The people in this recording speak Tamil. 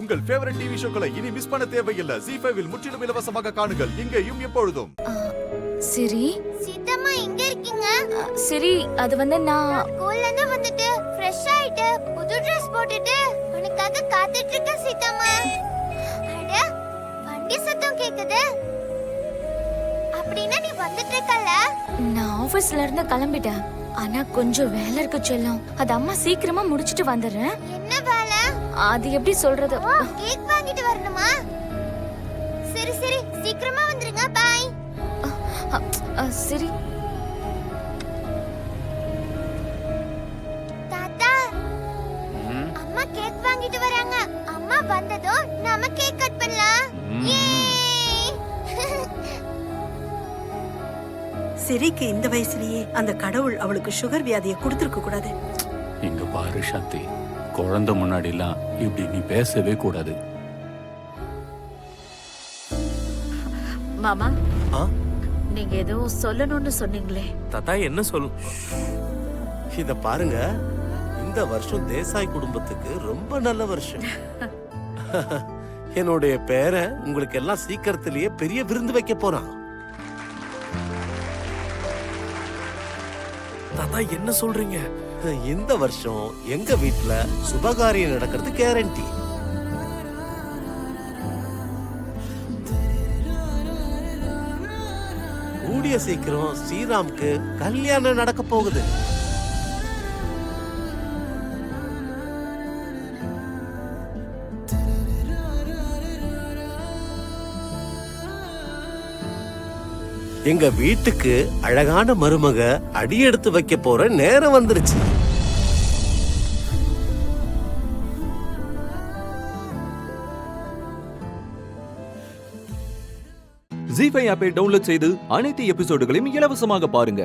உங்கள் ஃபேவரட் டிவி ஷோக்களை இனி மிஸ் பண்ண தேவையில்லை. ZEE5 இல் முற்றிலும் இலவசமாக காணுங்கள். இங்கேயும் எப்பொழுதும். சரி சீதம்மா எங்க இருக்கீங்க? சரி அது வந்து நான் ஸ்கூல்ல இருந்து வந்துட்டு ஃப்ரெஷ் ஆயிட்டு புது Dress போட்டுட்டு உனக்காக காத்துட்டு இருக்கேன் சீதம்மா. அட வண்டி சத்தம் கேக்குது. அப்படினா நீ வந்துட்டு இருக்கல? நான் ஆபீஸ்ல இருந்து கிளம்பிட்டேன். ஆனா கொஞ்சம் வேலை இருக்கு செல்லம். அது அம்மா சீக்கிரமா முடிச்சிட்டு வந்துடுறேன். என்ன வேலை? அது எப்படி சொல்றது? கேக் வாங்கிட்டு வரணுமா? சரி சரி சீக்கிரமா வந்துருங்க. பை. சரி தாத்தா அம்மா கேக் வாங்கிட்டு வராங்க. அம்மா வந்ததும் நாம கேக் கட் பண்ணலாம். சிரிக்கு இந்த வயசுலயே அந்த கடவுள் அவளுக்கு சுகர் வியாதியை கொடுத்திருக்க கூடாது. இங்க பாரு சாந்தி, குழந்தை முன்னாடி எல்லாம் இப்படி நீ பேசவே கூடாது. மாமா ஆ? நீங்க ஏதோ சொல்லணும்னு சொன்னீங்களே. தாத்தா என்ன சொல்லு? இத பாருங்க, இந்த வருஷம் தேசாய் குடும்பத்துக்கு ரொம்ப நல்ல வருஷம். என்னுடைய பேரன் உங்களுக்கு எல்லாம் சீக்கிரத்திலேயே பெரிய விருந்து வைக்க போறான். தாத்தா என்ன சொல்றீங்க? இந்த வருஷம் எங்க வீட்ல சுபகாரியம் நடக்கிறது கேரண்டி. கூடிய சீக்கிரம் ஸ்ரீராம்க்கு கல்யாணம் நடக்க போகுது. எங்க வீட்டுக்கு அழகான மருமக அடி எடுத்து வைக்க போற நேரம் வந்துருச்சு. ZEE5 ஆப்பை டவுன்லோட் செய்து அனைத்து எபிசோடுகளையும் இலவசமாக பாருங்க.